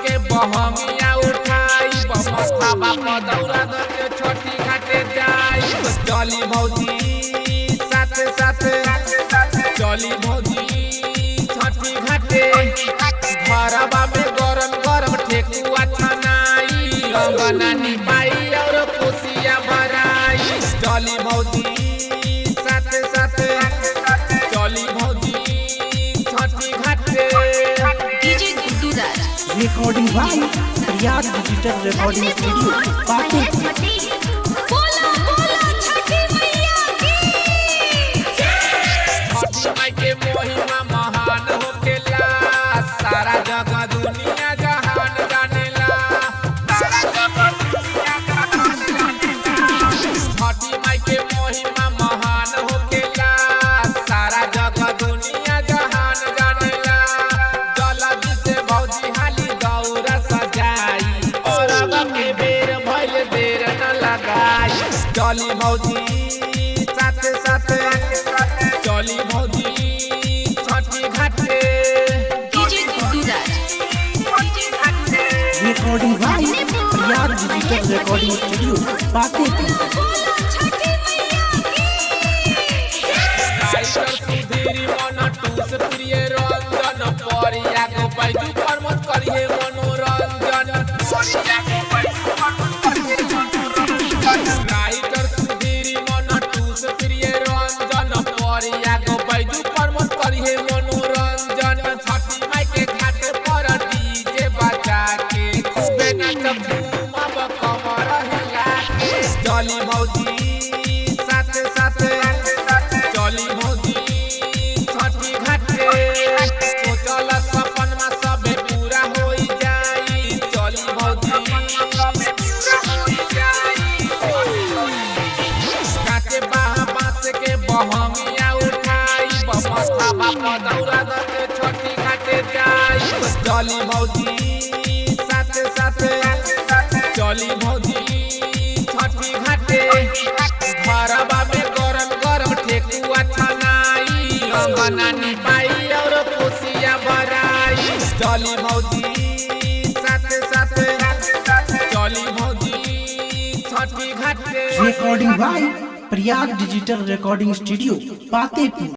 के बहंगिया उठाई बमथा बाप दौरा के छोटी घाटे जाई चली भौजी साथे साथे चली भौजी छोटी घाटे घरवा में गरम गरम ठेकुआ छनाई अंगनानी पाई और खुशियां भराई चली भौजी साथे साथे चली भौजी छोटी घाटे DJ Guddu Raj recording by Prayag digital recording studio Patepur. बोला बोला छठी मैया की छठी माई के महिमा महान होकेला सारा जगह दुनिया जहान जानेला सारा जगह दुनिया जहान जानेला छठी माई के महिमा महान होकेला सारा जगह दुनिया जहान जानेला जल्दी से भौजी हाली दौरा सजाई और अब के बेर भइल देर न लगाई चली भौजी साथे साथे चली भौजी छठी घाटे DJ Guddu Raj recording by Prayag digital recording studio Patepur. बोला छठी मैया की टाइगर सुधीर मन टूस प्रिय रंजन परिया को पैजू प्रमोद करिए मनोरंजन परिया को पैजू प्रमोद करिए मनोरंजन टाइगर सुधीर मन टूस प्रिय रंजन परिया को पैजू प्रमोद करिए मनोरंजन छठी माई के घाट पर डीजे बजा के खूबे नाच घूमब कमर हिला के चली भौजी साथे साथे चली भौजी छठी घाटे सोचल सपन में सबे पूरा होई जाई चली भौजी काटे बांस के बहंगिया उठाई बमथा बाप दौरा के छोटी घाटे जाई चली भौजी साथे साथे चली भौजी छठी घाटे घरवा में गरम गरम ठेकुआ छनाई अंगनानी पाई और खुशियां भराई चली भौजी साथे साथे चली भौजी छठी घाटे recording by Prayag digital recording studio Patepur.